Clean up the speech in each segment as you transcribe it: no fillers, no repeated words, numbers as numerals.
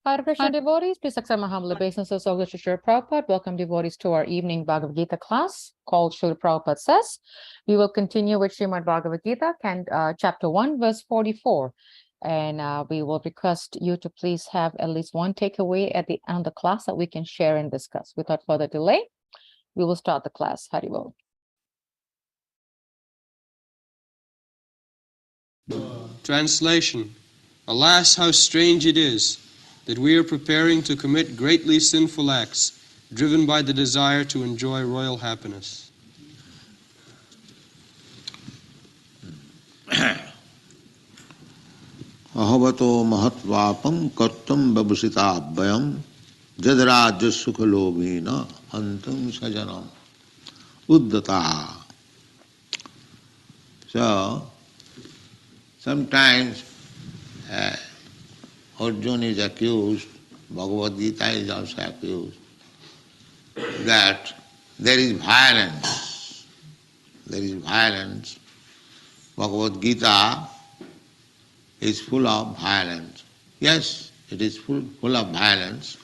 Hare Krishna devotees, please accept my humble obeisances of the Srila Prabhupada. Welcome devotees to our evening Bhagavad Gita class called Srila Prabhupada Says. We will continue with Srimad Bhagavad Gita, chapter 1, verse 44. And we will request you to please have at least one takeaway at the end of the class that we can share and discuss. Without further delay, we will start the class. Haribol. Translation. Alas, how strange it is that we are preparing to commit greatly sinful acts, driven by the desire to enjoy royal happiness. ahavato mahatvapam kartam babusita abhayam jadraja sukhalobhina antam sajanam uddata. So, sometimes Arjuna is accused, Bhagavad Gita is also accused, that there is violence. There is violence. Bhagavad Gita is full of violence. Yes, it is full of violence,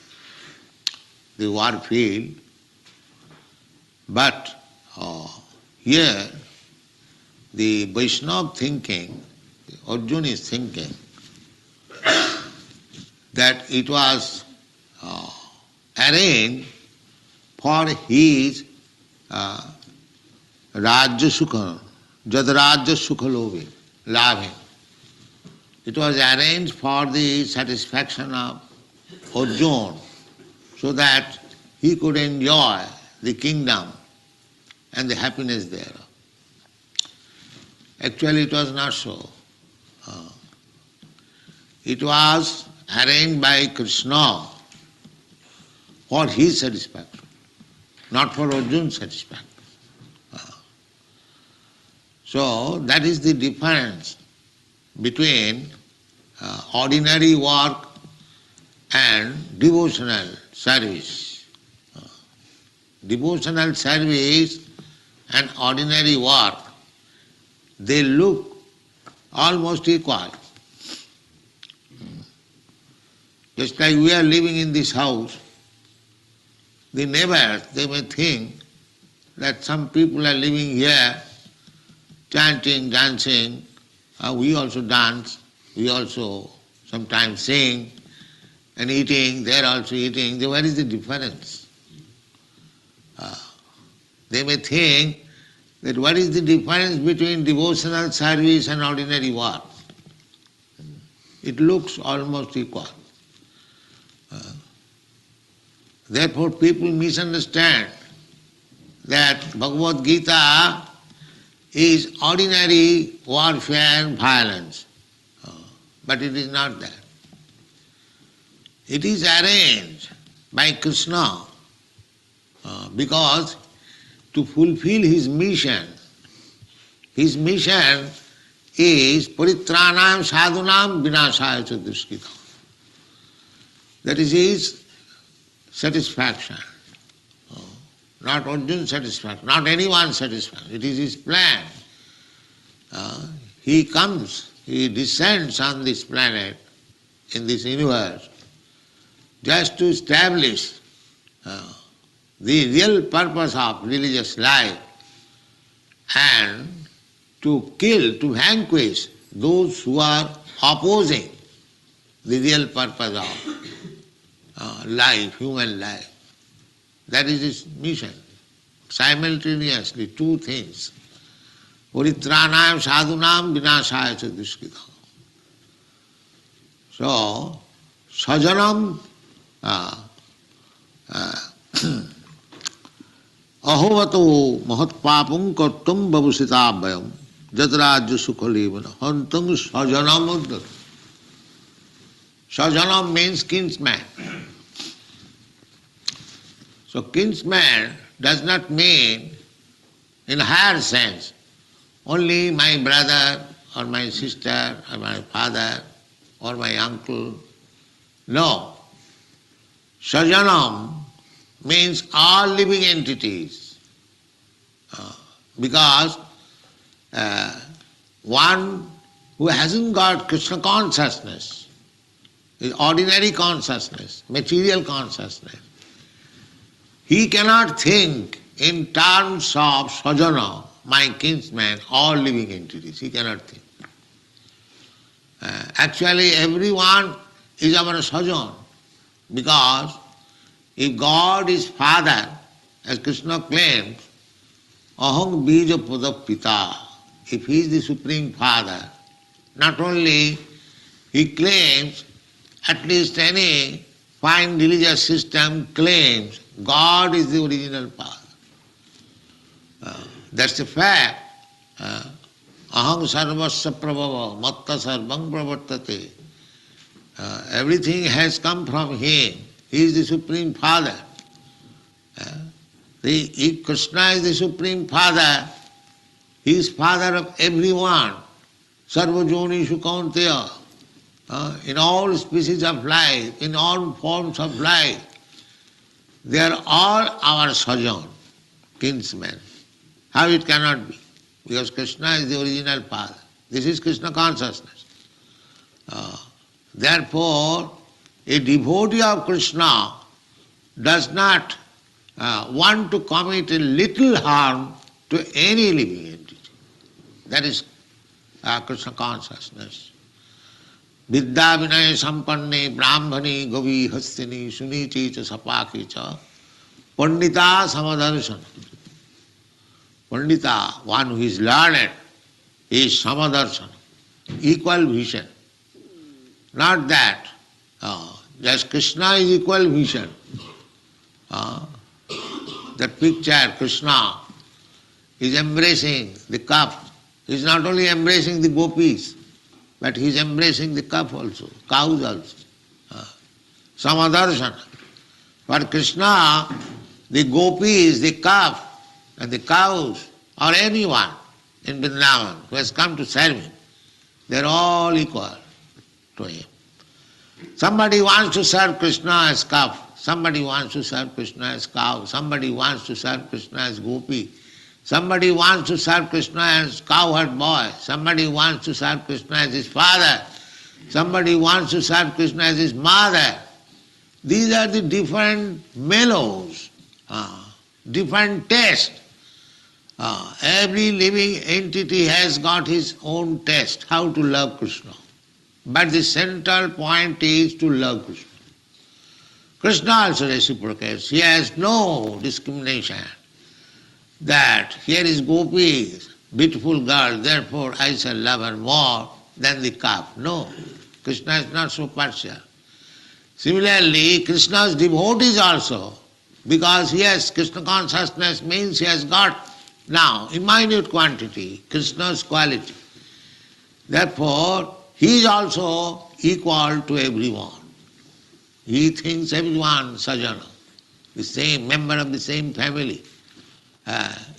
the war field, but here the Vaishnava thinking, Arjuna is thinking that it was arranged for his Rajya Sukha, Jad Rajya Sukha Labhi. It was arranged for the satisfaction of Arjuna so that he could enjoy the kingdom and the happiness there. Actually, it was not so. It was arranged by Krishna for his satisfaction, not for Arjuna's satisfaction. So that is the difference between ordinary work and devotional service. Devotional service and ordinary work, they look almost equal. Just like we are living in this house, the neighbors, they may think that some people are living here chanting, dancing. We also dance, we also sometimes sing and eating, they are also eating. What is the difference? They may think that what is the difference between devotional service and ordinary work? It looks almost equal. Therefore people misunderstand that Bhagavad Gita is ordinary warfare and violence. But it is not that. It is arranged by Krishna because to fulfill his mission is paritranam sadhunam vinashaya cha dushkritam. That is his satisfaction. Not Arjuna's satisfaction, not anyone's satisfaction. It is his plan. He comes, he descends on this planet, in this universe, just to establish the real purpose of religious life and to kill, to vanquish those who are opposing the real purpose of life, human life. That is his mission. Simultaneously, two things. Paritranam sadhunam vinashaya cha dushkritam. So, sajanam ahovato mahatpapam kartum babusita jadrajya sukhalevana hantam sajanam uddata. Sajanam means kinsman. So kinsman does not mean, in higher sense, only my brother or my sister or my father or my uncle. No. Sajanam means all living entities. Because one who hasn't got Krishna consciousness, is ordinary consciousness, material consciousness, he cannot think in terms of sajana, my kinsman, all living entities. He cannot think. Actually, everyone is our sajan, because if God is Father, as Krishna claims, aham bija pada pita, if he is the Supreme Father, not only he claims, at least any fine religious system claims God is the original Father. That's the fact. Aham sarvasya prabhava matta sarvam pravartate Everything has come from him. He is the Supreme Father. If Krishna is the Supreme Father, he is Father of everyone. Sarvajonishu Kaunteya. In all species of life, in all forms of life, they are all our Sajan, kinsmen. How it cannot be? Because Krishna is the original Father. This is Krishna consciousness. Therefore, a devotee of Krishna does not want to commit a little harm to any living entity. That is Krishna consciousness. Vidya vinaya sampanne brahmani gavi hastini sunichi cha sapaki cha pandita samadarshana. Pandita, one who is learned, is samadarshana, equal vision. Not that just Krishna is equal vision. The picture, Krishna is embracing the cup. He is not only embracing the gopis, but he is embracing the cup also, cows also. Samadarshana. For Krishna, the gopis, the cup, and the cows, or anyone in Vrindavan who has come to serve him, they are all equal to him. Somebody wants to serve Krishna as calf, somebody wants to serve Krishna as cow, somebody wants to serve Krishna as gopi, somebody wants to serve Krishna as cowherd boy, somebody wants to serve Krishna as his father, somebody wants to serve Krishna as his mother. These are the different mellows, different tastes. Every living entity has got his own taste, how to love Krishna. But the central point is to love Krishna. Krishna also reciprocates. He has no discrimination that here is gopi, beautiful girl, therefore I shall love her more than the calf. No, Krishna is not so partial. Similarly, Krishna's devotees also, because he has Krishna consciousness means he has got now in minute quantity Krishna's quality. Therefore, he is also equal to everyone. He thinks everyone sajana, the same member of the same family.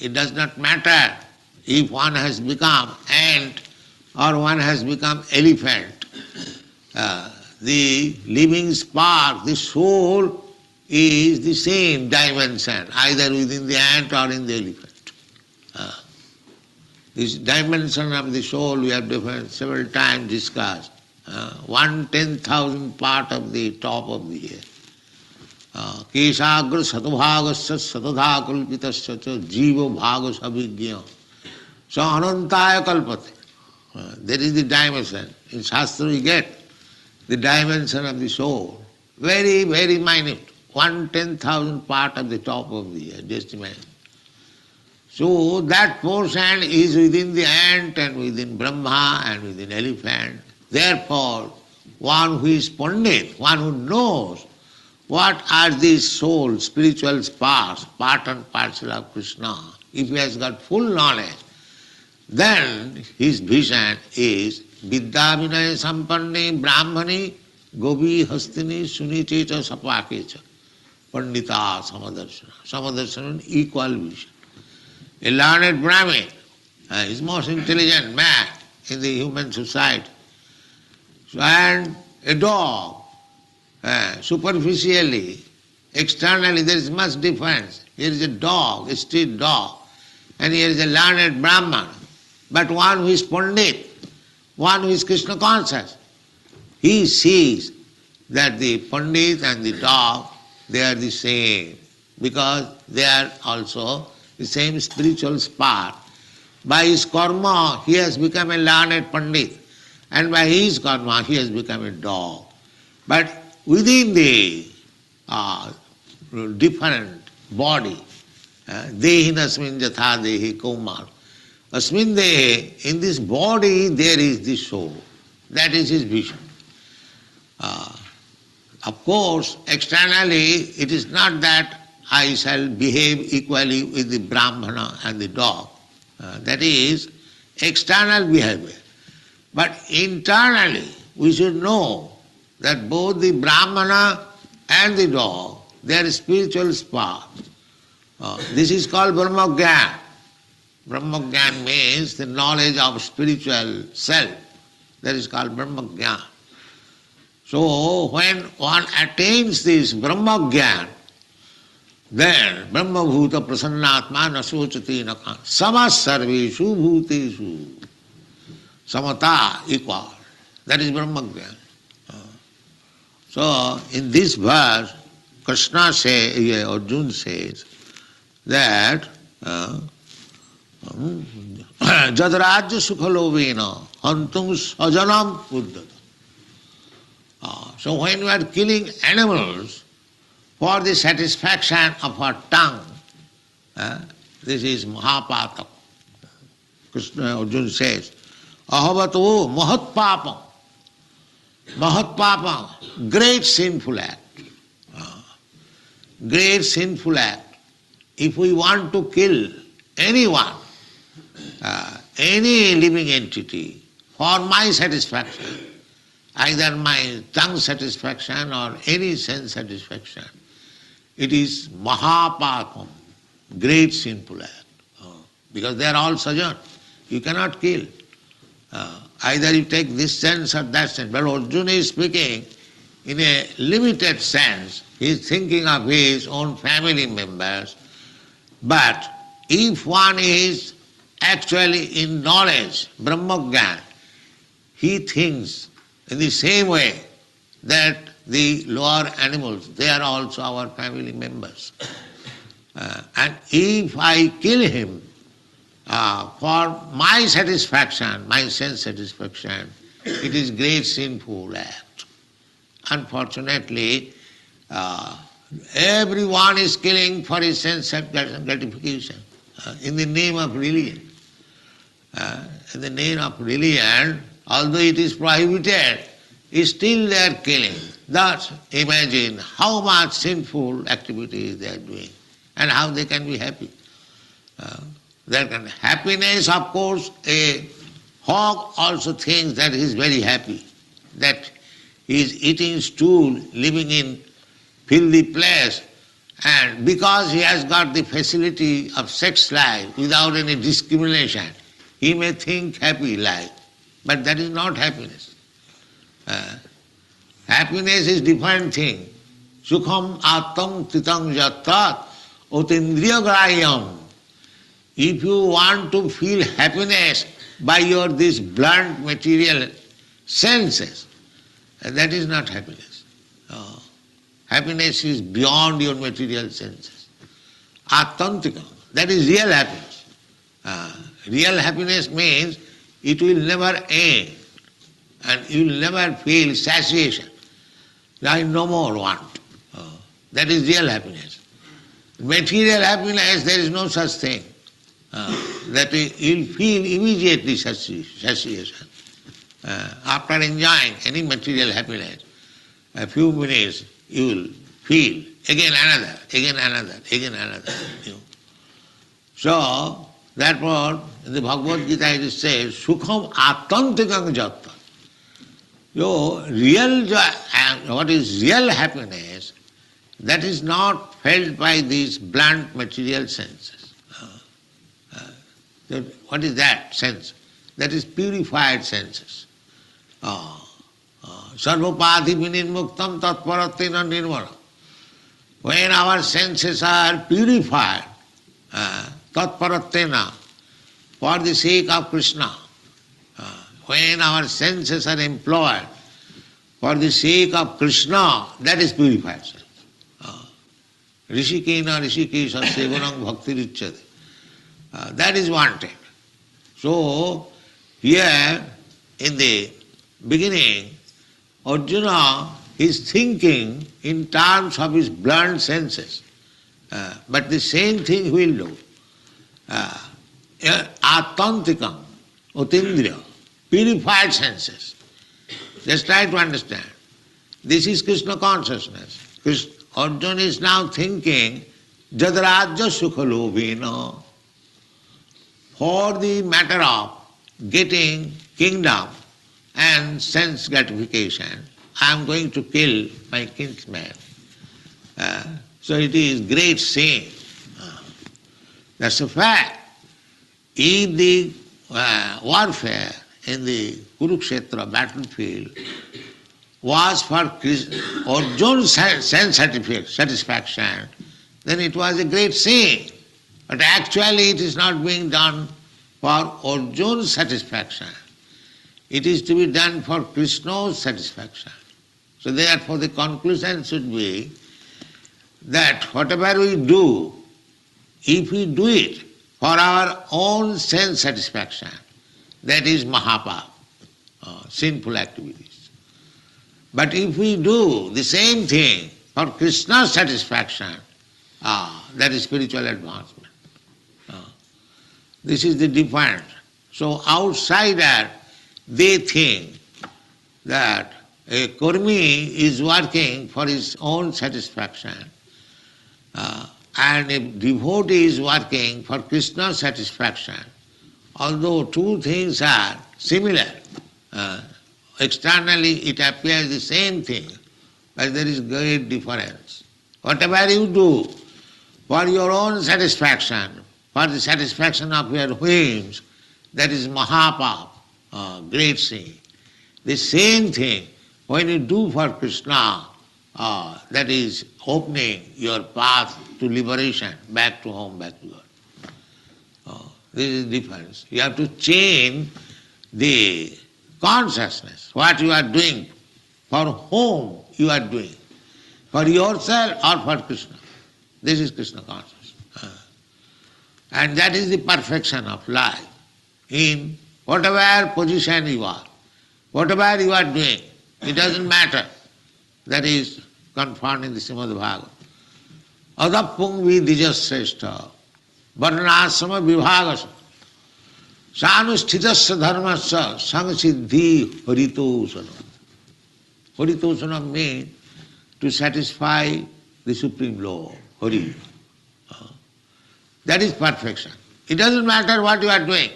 It does not matter if one has become ant or one has become elephant. The living spark, the soul, is the same dimension, either within the ant or in the elephant. This dimension of the soul we have several times discussed. 1/10,000 part of the top of the hair. Kesagra satobhagasya satadha kalpitasya cha jiva bhaga sabhigya sa anantaya kalpate. That is the dimension. In Shastra we get the dimension of the soul. Very, very minute. 1/10,000 part of the top of the hair. Just imagine. So that portion is within the ant and within Brahma and within elephant. Therefore, one who is Pandit, one who knows what are these souls, spiritual sparks, part and parcel of Krishna, if he has got full knowledge, then his vision is Vidya vinaya sampanne brahmani gopi hastini sunichecha sapakecha pandita samadarshana. Samadarshana, equal vision. A learned Brahmin is most intelligent man in the human society. And a dog, superficially, externally there is much difference. Here is a dog, a street dog, and here is a learned Brahman. But one who is Pandit, one who is Krishna conscious, he sees that the Pandit and the dog, they are the same, because they are also the same spiritual spark. By his karma, he has become a learned Pandit, and by his karma, he has become a dog. But within the different body, dehinasmin jatha dehi kaumar, asmin dehe, in this body there is the soul. That is his vision. Of course, externally, it is not that I shall behave equally with the Brahmana and the dog. That is external behavior. But internally, we should know that both the Brahmana and the dog, they are spiritual spark. This is called Brahmagyan. Brahmagyan means the knowledge of spiritual self. That is called Brahmagyan. So when one attains this Brahmagyan, then Brahma Bhuta Prasannatma Nasochati Naka Samas Sarveshu Bhuteshu Samata equal. That is Brahmagyan. So in this verse, Krishna says, Arjuna says that Jadrajya Sukhalovena Hantum Sajanam Buddhata. So when we are killing animals for the satisfaction of our tongue, this is Mahapatam. Krishna Arjuna says, Ahavato Mahatpapam. Mahatpapam, great sinful act. Great sinful act. If we want to kill anyone, any living entity, for my satisfaction, either my tongue satisfaction or any sense satisfaction, it is Mahapapam, great sinful act. Because they are all sajan. You cannot kill. Either you take this sense or that sense. But Arjuna is speaking in a limited sense. He is thinking of his own family members. But if one is actually in knowledge, Brahmagyan, he thinks in the same way that the lower animals, they are also our family members. And if I kill him for my satisfaction, my sense satisfaction, it is great sinful act. Unfortunately, everyone is killing for his sense gratification in the name of religion. In the name of religion, although it is prohibited, still they are killing. Thus, imagine how much sinful activities they are doing and how they can be happy. Happiness, of course, a hog also thinks that he is very happy, that he is eating stool, living in filthy place, and because he has got the facility of sex life without any discrimination, he may think happy life. But that is not happiness. Happiness is different thing. Sukham atam titam jattat otindriya grayam. If you want to feel happiness by your this blunt material senses, that is not happiness. Happiness is beyond your material senses. Attantikam, that is real happiness. Real happiness means it will never end and you will never feel satiation. I no more want. That is real happiness. Material happiness, there is no such thing. That you will feel immediately satiation. After enjoying any material happiness, a few minutes you will feel again another, again another, again another. So, therefore, in the Bhagavad Gita it says, Sukham attantikam jatta. Real joy, what is real happiness, that is not felt by these blunt material senses. What is that sense? That is purified senses. Sarvapadhi vinirmuktam tatparatena nirvana. When our senses are purified, tatparatena, for the sake of Krishna, when our senses are employed for the sake of Krishna, that is purified sense. Rishikena rishikesha sevanam bhakti richyate. That is wanted. So, here in the beginning, Arjuna is thinking in terms of his blunt senses. But the same thing he will do. Attantikam, utindriya, purified senses. Just try to understand. This is Krishna consciousness. Arjuna is now thinking, Jadrajya sukhalobhena, for the matter of getting kingdom and sense gratification, I am going to kill my kinsman. So it is great sin. That's a fact. If the warfare in the Kurukshetra battlefield was for Arjuna's sense satisfaction, then it was a great sin. But actually it is not being done for Arjuna's satisfaction. It is to be done for Krishna's satisfaction. So therefore the conclusion should be that whatever we do, if we do it for our own sense satisfaction, that is Mahapapa, sinful activities. But if we do the same thing for Krishna's satisfaction, that is spiritual advancement. This is the difference. So outsider, they think that a Kurmi is working for his own satisfaction, and a devotee is working for Krishna's satisfaction. Although two things are similar, externally it appears the same thing, but there is great difference. Whatever you do for your own satisfaction, for the satisfaction of your whims, that is Mahapapa, great sin. The same thing when you do for Krishna, that is opening your path to liberation, back to home, back to God. This is the difference. You have to change the consciousness, what you are doing, for whom you are doing, for yourself or for Krishna. This is Krishna consciousness. And that is the perfection of life. In whatever position you are, whatever you are doing, it doesn't matter. That is confirmed in the Srimad Bhagavatam. Adapung vidijasreshta varnasama vibhagasa sanusthitasya dharmasya sangsiddhi haritosana. Haritosana means to satisfy the Supreme Law, Hari. That is perfection. It doesn't matter what you are doing.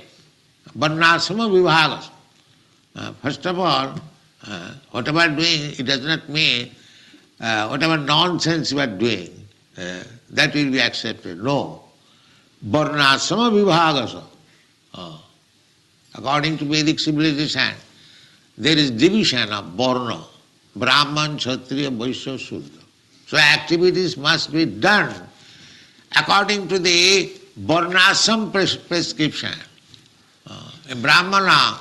Varnasama vibhagasa. First of all, whatever doing, it does not mean whatever nonsense you are doing, that will be accepted. No. Varnasama vibhagasa. According to Vedic civilization, there is division of Varna, Brahman, Kshatriya, Vaishya, Shudra. So activities must be done according to the Varnasam prescription. A Brahmana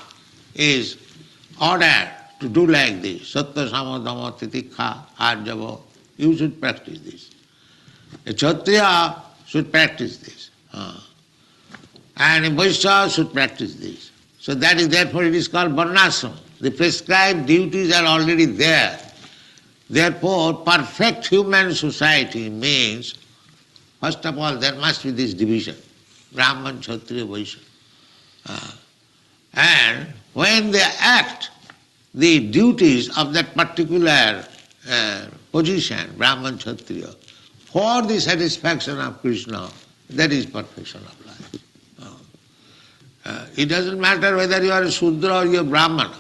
is ordered to do like this. Sattva, Sama, Dhamma, Titikha, Arjava. You should practice this. A Kshatriya should practice this. And a Vaishya should practice this. So that is, therefore it is called Varnasam. The prescribed duties are already there. Therefore, perfect human society means, first of all, there must be this division. Brahman, Kshatriya, Vaishya. And when they act the duties of that particular position, Brahman, Kshatriya, for the satisfaction of Krishna, that is perfection of life. It doesn't matter whether you are a Shudra or you are Brahmana,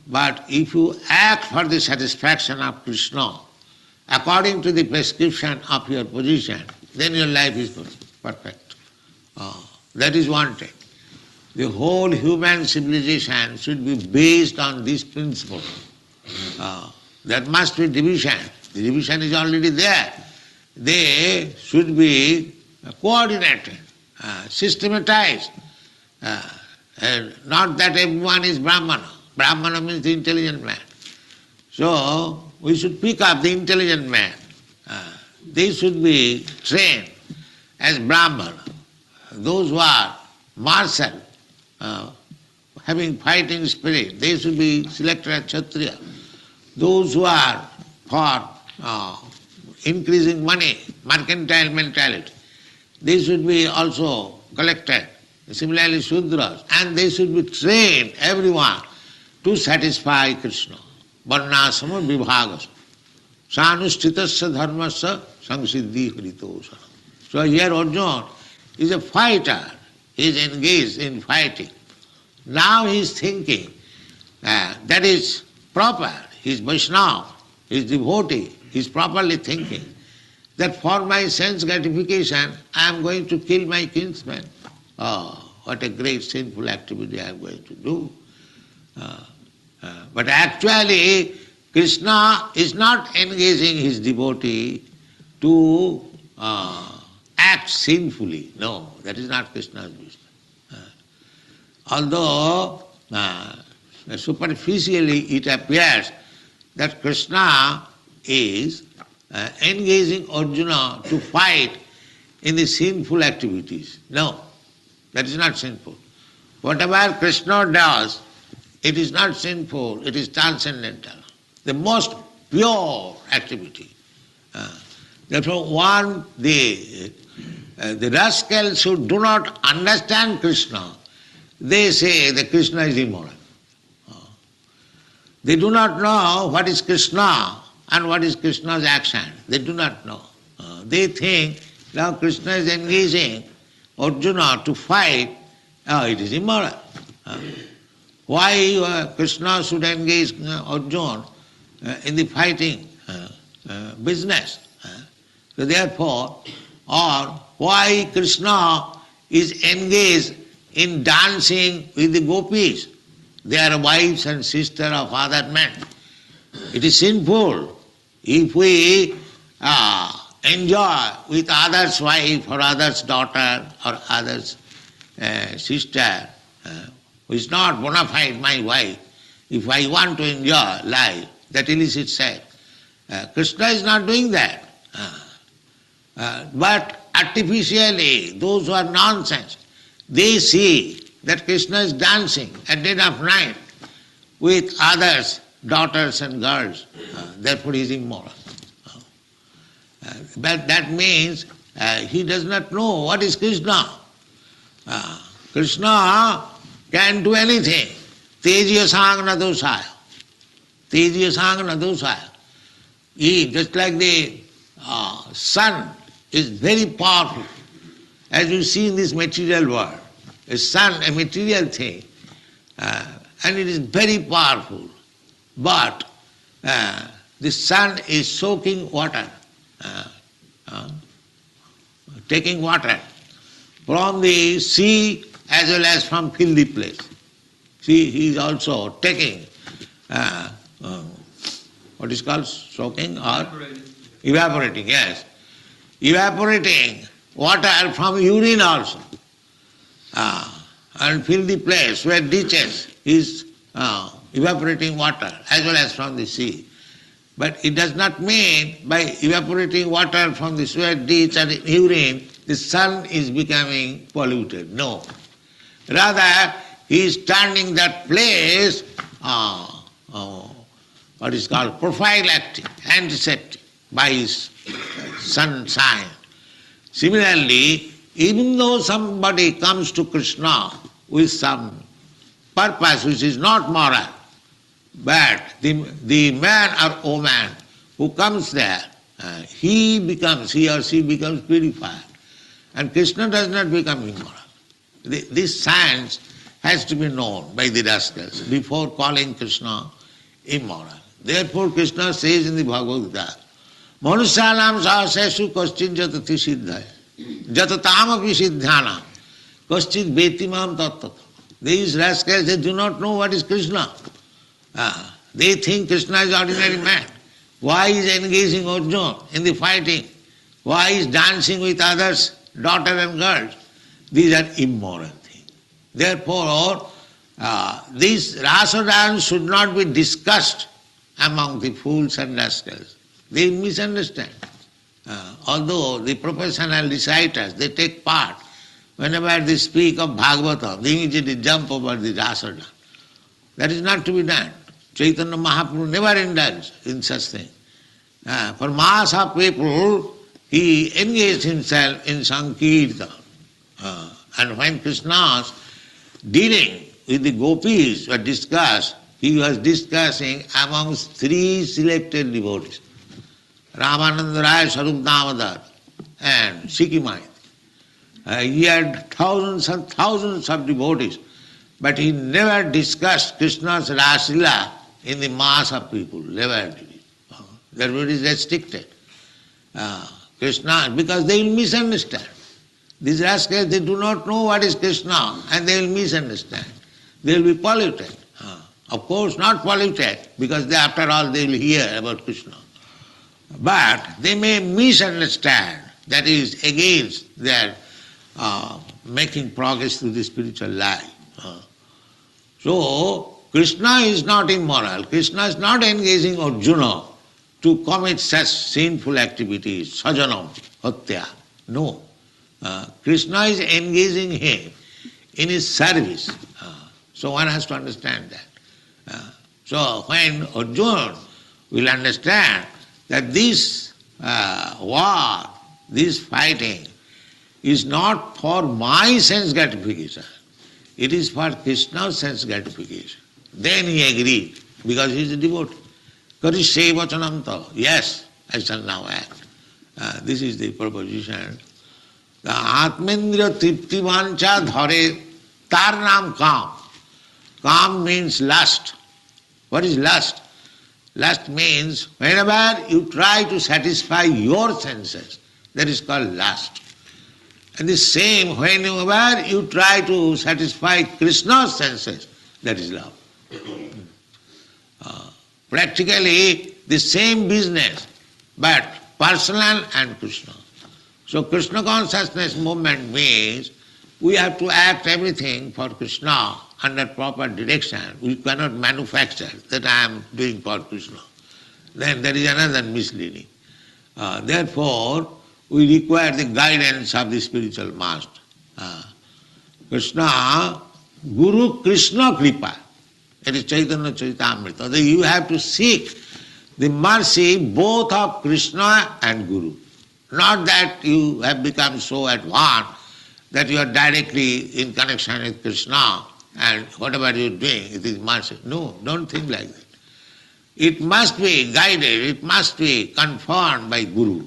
but if you act for the satisfaction of Krishna, according to the prescription of your position, then your life is perfect. That is wanted. The whole human civilization should be based on this principle. There must be division. The division is already there. They should be coordinated, systematized. And not that everyone is Brahmana. Brahmana means the intelligent man. So we should pick up the intelligent man. They should be trained as Brahmana. Those who are martial, having fighting spirit, they should be selected as Kshatriya. Those who are for increasing money, mercantile mentality, they should be also collected. Similarly, Shudras, and they should be trained, everyone, to satisfy Krishna. Varnasama vibhagasa. Sanusthitasya dharmasya sangsiddhi haritosana. So here Arjuna is a fighter. He is engaged in fighting. Now he is thinking that is proper. he is Vaishnava, he is devotee, he is properly thinking that for my sense gratification I am going to kill my kinsman. Oh, what a great sinful activity I am going to do. But actually Krishna is not engaging his devotee to act sinfully. No, that is not Krishna's business. Although superficially it appears that Krishna is engaging Arjuna to fight in the sinful activities. No, that is not sinful. Whatever Krishna does, it is not sinful, it is transcendental. The most pure activity. Therefore, the rascals who do not understand Krishna, they say that Krishna is immoral. They do not know what is Krishna and what is Krishna's action. They do not know. They think now Krishna is engaging Arjuna to fight, it is immoral. Why Krishna should engage Arjuna in the fighting business? So therefore, or why Krishna is engaged in dancing with the gopis? They are wives and sisters of other men. It is sinful if we enjoy with others' wife or others' daughter or others' sister, who is not bona fide my wife. If I want to enjoy life, that illicit sex. Krishna is not doing that. But artificially, those who are nonsense, they see that Krishna is dancing at dead of night with others, daughters and girls. Therefore he is immoral. But that means he does not know what is Krishna. Krishna can do anything. Tejiya sangana dosaya. Tejiya sangana dosaya. He, just like the sun is very powerful, as you see in this material world. A sun, a material thing, and it is very powerful. But the sun is soaking water, taking water from the sea as well as from filthy place. See, he is also taking, what is called soaking or? Evaporating, yes. Evaporating water from urine also. And filthy place where ditches is evaporating water as well as from the sea. But it does not mean by evaporating water from the sweat, ditch and urine, the sun is becoming polluted. No. Rather, he is turning that place, what is called prophylactic, antiseptic by his sunshine. Similarly, even though somebody comes to Krishna with some purpose which is not moral, but the man or woman who comes there, he or she becomes purified. And Krishna does not become immoral. This science has to be known by the rascals before calling Krishna immoral. Therefore Krishna says in the Bhagavad Gita, Manusyanam sahaseshu kaschin jatati siddhaya. Jatataamapi siddhyanam. Kaschit betimam tattata. These rascals, they do not know what is Krishna. They think Krishna is ordinary man. Why is engaging Arjuna in the fighting? Why is dancing with others, daughter and girls? These are immoral things. Therefore, this rasa dance should not be discussed among the fools and rascals. They misunderstand. Although the professional reciters, they take part. Whenever they speak of Bhagavatam, they immediately jump over the rasa dance. That is not to be done. Chaitanya Mahaprabhu never indulged in such things. For mass of people, he engaged himself in Sankirtan. And when Krishna's dealing with the gopis were discussed, he was discussing amongst three selected devotees, Ramananda Rai, Sarup Damodar and Sikimai. He had thousands and thousands of devotees, but he never discussed Krishna's Rasila in the mass of people, never. Therefore it is restricted. Krishna, because they will misunderstand. These rascals, they do not know what is Krishna and they will misunderstand. They will be polluted. Of course not polluted, because after all they will hear about Krishna. But they may misunderstand. That is against their making progress through the spiritual life. So, Krishna is not immoral. Krishna is not engaging Arjuna to commit such sinful activities, sajanam, hatya. No. Krishna is engaging him in his service. So one has to understand that. So when Arjuna will understand that this war, this fighting, is not for my sense gratification, it is for Krishna's sense gratification. Then he agreed, because he is a devotee. Karishe vachanam, yes, I shall now act. This is the proposition. The Atmendriya tripti vancha dhare, tar naam kam. Kam means lust. What is lust? Lust means whenever you try to satisfy your senses, that is called lust. And the same, whenever you try to satisfy Krishna's senses, that is love. Practically the same business, but personal and Krishna. So Krishna consciousness movement means we have to act everything for Krishna under proper direction. We cannot manufacture that I am doing for Krishna. Then there is another misleading. Therefore, we require the guidance of the spiritual master. Krishna, Guru Krishna Kripa. It is Chaitanya Charitamrita. You have to seek the mercy both of Krishna and Guru. Not that you have become so advanced that you are directly in connection with Krishna and whatever you are doing, it is mercy. No, don't think like that. It must be guided, it must be confirmed by Guru.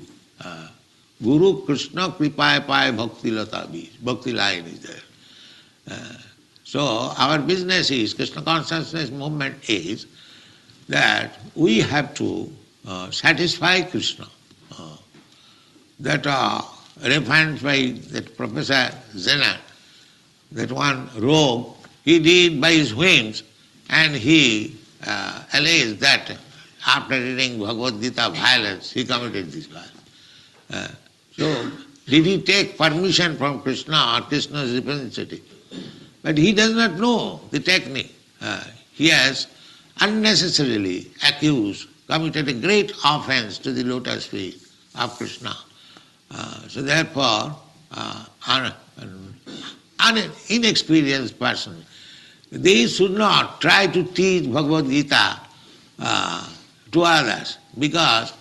Guru Krishna Kripaya Paya Bhakti Lata Bij. Bhakti line is there. So our business is, Krishna consciousness movement is that we have to satisfy Krishna. That referenced by that Professor Zener, that one rogue, he did by his whims, and he alleged that after reading Bhagavad Gita violence, he committed this violence. So, did he take permission from Krishna or Krishna's representative? But he does not know the technique. He has unnecessarily accused, committed a great offense to the lotus feet of Krishna. So therefore, an inexperienced person, they should not try to teach Bhagavad Gita to others, because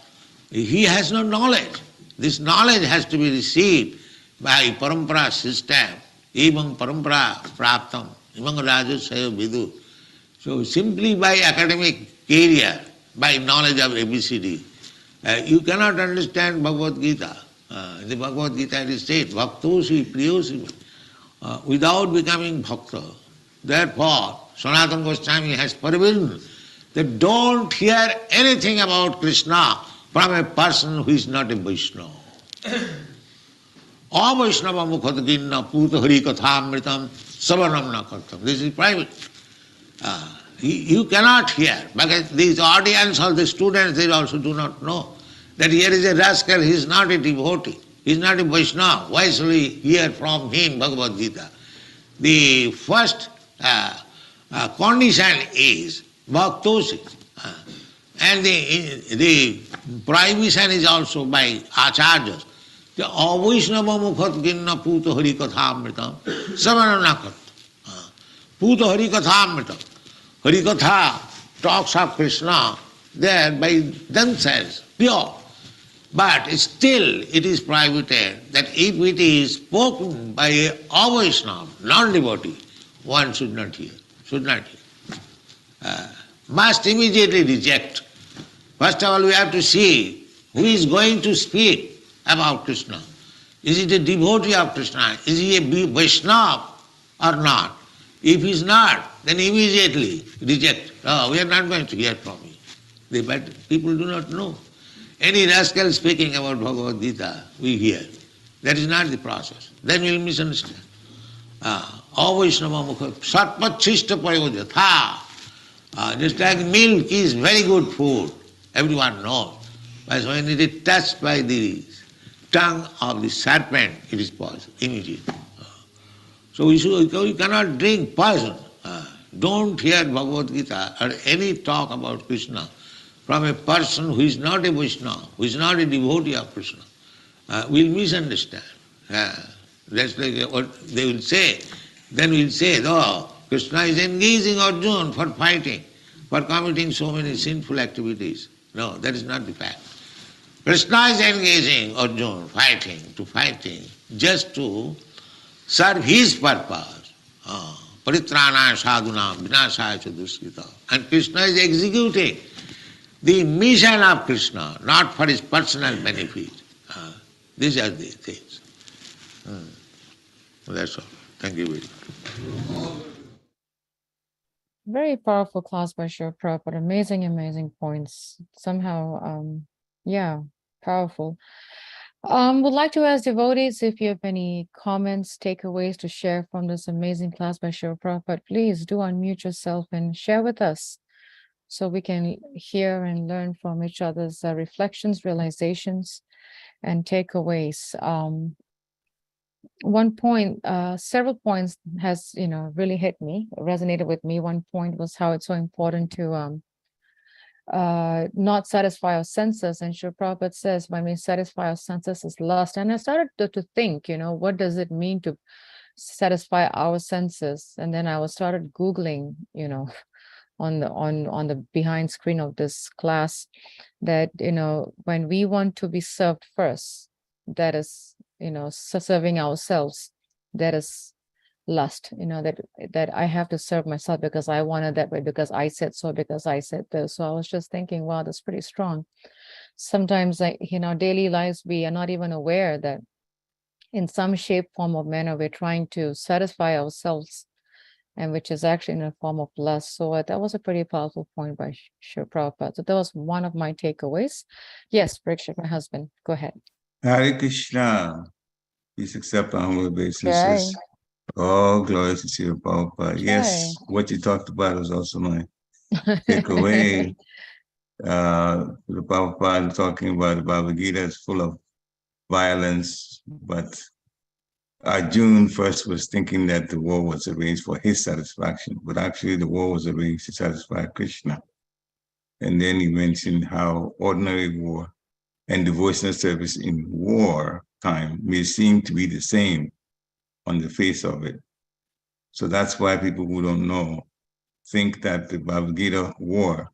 he has no knowledge. This knowledge has to be received by parampara system, even parampara praptam, even rajasaya vidu. So simply by academic career, by knowledge of ABCD, you cannot understand Bhagavad Gita. In the Bhagavad Gita it is said, bhaktosi priyosi, without becoming bhakta. Therefore, Sanatana Goswami has forbidden that don't hear anything about Krishna from a person who is not a Vaishnava. Avaishnava mukhadginna puta hari kathamritam savanam na kartam. This is private. You cannot hear, because these audience or the students, they also do not know that here is a rascal, he is not a devotee, he is not a Vaishnava. Why shall we hear from him Bhagavad Gita? The first condition is bhaktosi. And the prohibition is also by acharyas. The avaishnava mukhat ginna puta hari kathamritam savanam puta hari kathamritam. Harikatha talks of Krishna there by themselves, pure. But still it is prohibited that if it is spoken by a Vaishnava, non-devotee, one should not hear, must immediately reject. First of all, we have to see who is going to speak about Krishna. Is it a devotee of Krishna? Is he a Vaishnava or not? If he is not, then immediately reject. No, we are not going to hear from you. But people do not know. Any rascal speaking about Bhagavad Gita, we hear. That is not the process. Then we will misunderstand. Avaishnava mukha satpachishta payojatha. Just like milk is very good food, everyone knows. But when it is touched by the tongue of the serpent, it is poison, immediate. So we cannot drink poison. Don't hear Bhagavad Gita or any talk about Krishna from a person who is not a Vaishnava, who is not a devotee of Krishna. Will misunderstand. That's like what they will say. Then we'll say, oh, Krishna is engaging Arjuna for fighting, for committing so many sinful activities. No, that is not the fact. Krishna is engaging Arjuna, fighting, just to serve his purpose. Paritrana sadhuna vinasaya cha duskita. And Krishna is executing the mission of Krishna, not for his personal benefit. These are the things. That's all. Thank you very much. Very powerful class by Srila Prabhupada. Amazing, amazing points. Somehow, yeah, powerful. Would like to ask devotees if you have any comments, takeaways to share from this amazing class by Srila Prabhupada. Please do unmute yourself and share with us so we can hear and learn from each other's reflections, realizations, and takeaways. One point, several points has, really hit me, resonated with me. One point was how it's so important to not satisfy our senses. And Srila Prabhupada says, when we satisfy our senses is lust. And I started to think, what does it mean to satisfy our senses? And then I started Googling, on the behind screen of this class, that, when we want to be served first, that is, serving ourselves, that is lust, that I have to serve myself because I want it that way, because I said so, because I said this. So I was just thinking, wow, that's pretty strong. Sometimes daily lives, we are not even aware that in some shape, form, or manner, we're trying to satisfy ourselves, and which is actually in a form of lust. So that was a pretty powerful point by Srila Prabhupada. So that was one of my takeaways. Yes, Parikshit, my husband, go ahead. Hare Krishna. Please accept our humble obeisances. Jai. All glory to Srila Prabhupada. Yes, what you talked about was also my takeaway. The Prabhupada talking about the Bhagavad Gita is full of violence, but Arjuna first was thinking that the war was arranged for his satisfaction, but actually the war was arranged to satisfy Krishna. And then he mentioned how ordinary war and devotional service in war time may seem to be the same on the face of it. So that's why people who don't know think that the Bhagavad Gita war,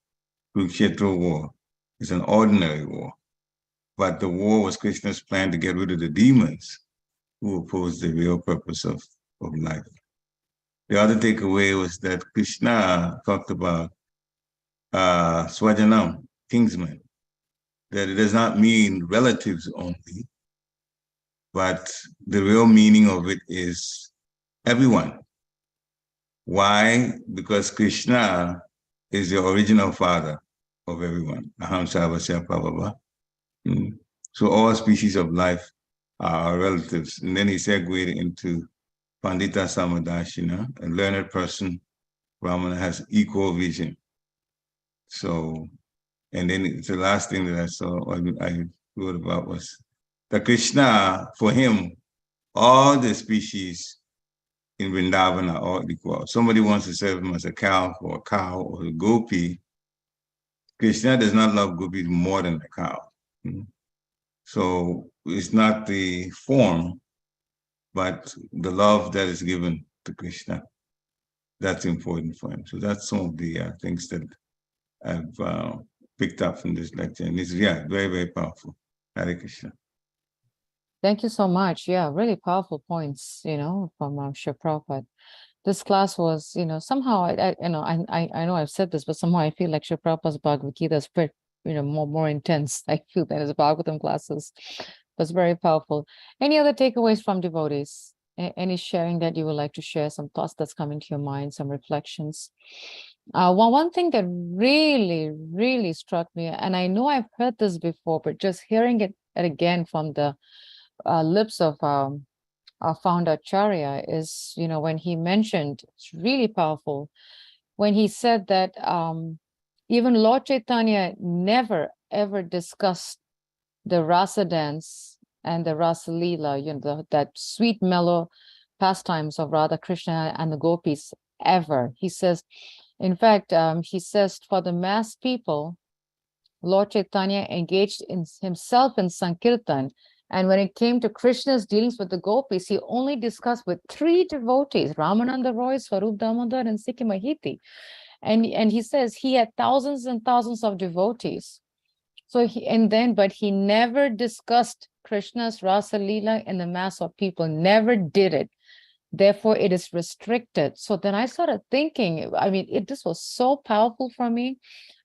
Kurukshetra war, is an ordinary war. But the war was Krishna's plan to get rid of the demons who oppose the real purpose of life. The other takeaway was that Krishna talked about Swajanam, kinsmen, that it does not mean relatives only, but the real meaning of it is everyone. Why? Because Krishna is the original father of everyone. Aham Sarvasya Prabhava. So all species of life are our relatives. And then he segued into Pandita Samadashina, a learned person. Brahmana has equal vision. So, and then the last thing that I saw, I wrote about was that Krishna, for him, all the species in Vrindavan are all equal. Somebody wants to serve him as a cow or a gopi. Krishna does not love gopis more than the cow. So it's not the form, but the love that is given to Krishna. That's important for him. So that's some of the things that I've picked up from this lecture. And it's, very, very powerful. Hare Krishna. Thank you so much. Yeah, really powerful points, from Srila Prabhupada. This class was, somehow, I know I've said this, but somehow I feel like Srila Prabhupada's Bhagavad Gita is pretty, more intense. I feel that as Bhagavatam classes. It was very powerful. Any other takeaways from devotees? any sharing that you would like to share, some thoughts that's coming to your mind, some reflections. One thing that really struck me, and I know I've heard this before, but just hearing it again from the lips of our founder Acharya is, when he mentioned, it's really powerful, when he said that even Lord Chaitanya never ever discussed the rasa dance and the rasa leela, that sweet mellow pastimes of Radha Krishna and the gopis ever. He says, in fact, he says for the mass people, Lord Chaitanya engaged in himself in Sankirtan. And when it came to Krishna's dealings with the gopis, he only discussed with 3 devotees, Ramananda Roy, Swarup Damodar, and Sikhi Mahiti. And he says he had thousands and thousands of devotees. So but he never discussed Krishna's Rasa Leela in the mass of people, never did it. Therefore, it is restricted. So then I started thinking, this was so powerful for me.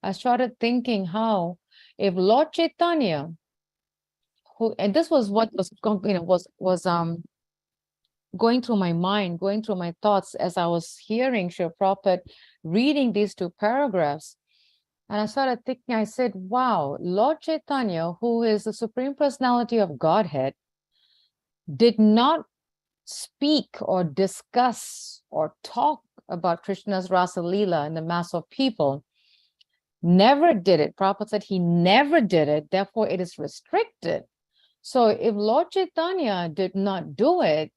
I started thinking how if Lord Chaitanya, and this was what was going through my mind, going through my thoughts as I was hearing Srila Prabhupada reading these 2 paragraphs. And I started thinking, I said, wow, Lord Chaitanya, who is the Supreme Personality of Godhead, did not speak or discuss or talk about Krishna's Rasa Leela in the mass of people. Never did it. Prabhupada said he never did it. Therefore, it is restricted. So if Lord Chaitanya did not do it,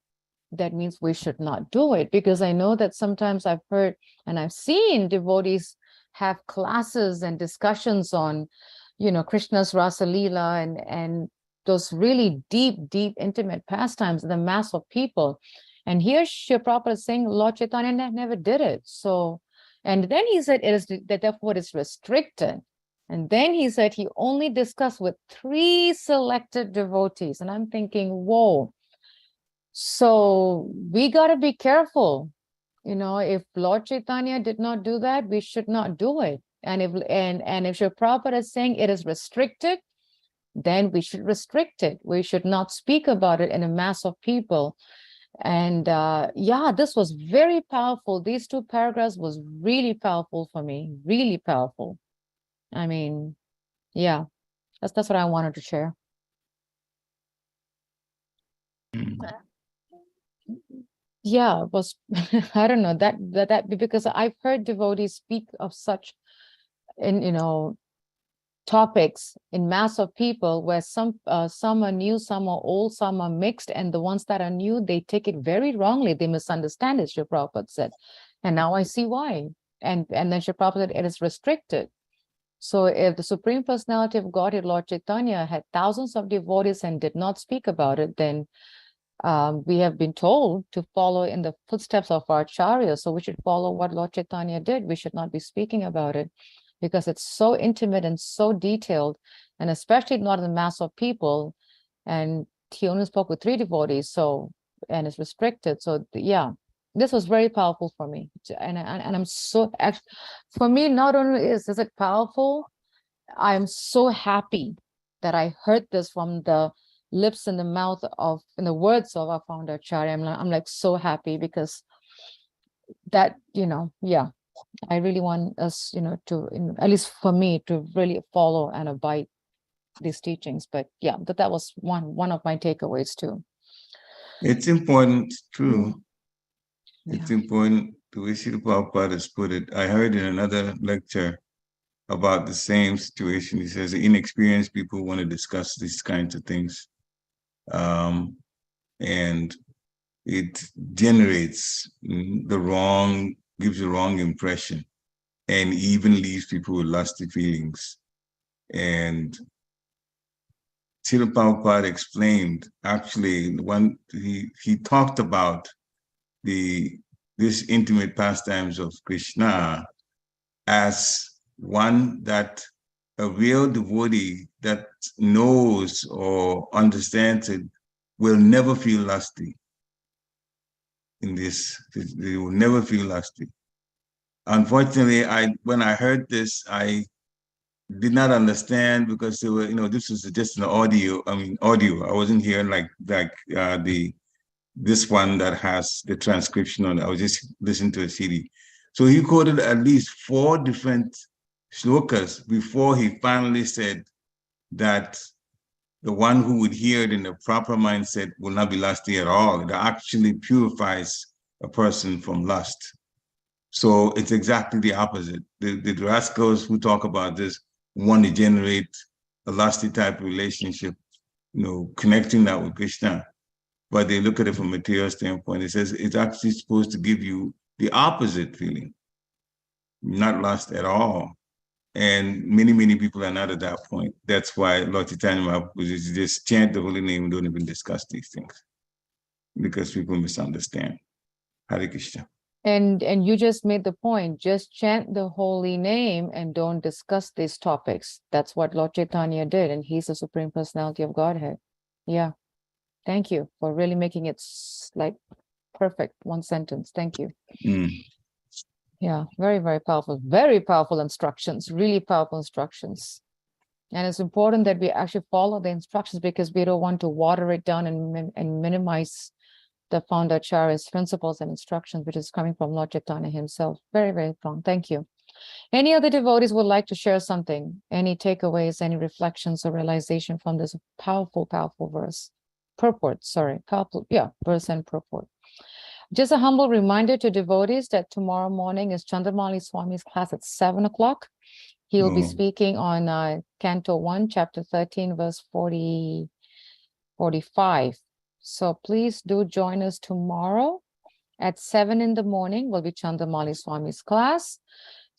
that means we should not do it. Because I know that sometimes I've heard and I've seen devotees have classes and discussions on, Krishna's Rasa Leela and those really deep, intimate pastimes in the mass of people. And here Srila Prabhupada is saying Lord Chaitanya never did it. So, and then he said it is that therefore it is restricted. And then he said he only discussed with 3 selected devotees. And I'm thinking, whoa. So we got to be careful. If Lord Chaitanya did not do that, we should not do it. And if Srila Prabhupada is saying it is restricted, then we should restrict it. We should not speak about it in a mass of people. And this was very powerful. These 2 paragraphs was really powerful for me, really powerful. That's what I wanted to share. Yeah, it was I don't know that because I've heard devotees speak of such in topics in mass of people where some are new, some are old, some are mixed, and the ones that are new, they take it very wrongly. They misunderstand it, Srila Prabhupada said. And now I see why. And then Srila Prabhupada said it is restricted. So if the Supreme Personality of Godhead, Lord Chaitanya, had thousands of devotees and did not speak about it, then we have been told to follow in the footsteps of our Acharya. So we should follow what Lord Chaitanya did. We should not be speaking about it because it's so intimate and so detailed, and especially not in the mass of people. And he only spoke with 3 devotees, and it's restricted. So this was very powerful for me. And I'm so, for me, not only is it powerful, I'm so happy that I heard this from the lips and the mouth of, in the words of our founder Acharya. I'm like so happy because that, I really want us, to, at least for me, to really follow and abide these teachings. But that was one of my takeaways too. It's important, true. It's important the way Srila Prabhupada has put it. I heard in another lecture about the same situation. He says inexperienced people want to discuss these kinds of things. And it generates gives the wrong impression, and even leaves people with lusty feelings. And Srila Prabhupada explained, actually, when he talked about this intimate pastimes of Krishna as one that a real devotee that knows or understands it will never feel lusty. In this, they will never feel lusty. Unfortunately, when I heard this, I did not understand because they were, this was just an audio. I wasn't hearing like the this one that has the transcription on it. I was just listening to a CD. So he quoted at least 4 different shlokas before he finally said that the one who would hear it in the proper mindset will not be lusty at all. It actually purifies a person from lust. So it's exactly the opposite. The rascals who talk about this want to generate a lusty type of relationship, connecting that with Krishna. But they look at it from a material standpoint. It says it's actually supposed to give you the opposite feeling, not lust at all. And many, many people are not at that point. That's why Lord Chaitanya Mahaprabhu just chant the holy name and don't even discuss these things, because people misunderstand. Hare Krishna. And you just made the point, just chant the holy name and don't discuss these topics. That's what Lord Chaitanya did, and he's the Supreme Personality of Godhead. Yeah. Thank you for really making it like perfect, one sentence. Thank you. Yeah, very, very powerful instructions, really powerful instructions. And it's important that we actually follow the instructions, because we don't want to water it down and minimize the Foundachary's principles and instructions, which is coming from Lord Chaitanya himself. Very, very strong. Thank you. Any other devotees would like to share something? Any takeaways, any reflections or realization from this powerful, powerful verse? Verse and purport. Just a humble reminder to devotees that tomorrow morning is Chandramali Swami's class at 7 o'clock. He will be speaking on Canto 1, Chapter 13, verse 45. So please do join us tomorrow at 7 in the morning. Will be Chandramali Swami's class.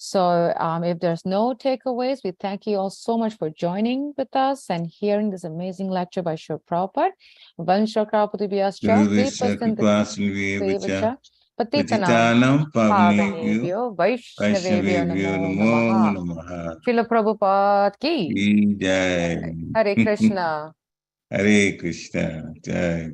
So if there's no takeaways, we thank you all so much for joining with us and hearing this amazing lecture by Srila Prabhupada. Patitanam Pavanebhyo Vaishnavebhyo Namo Namaha. Srila Prabhupada ki. Jai. Hare Krishna. Hare Krishna. Jai.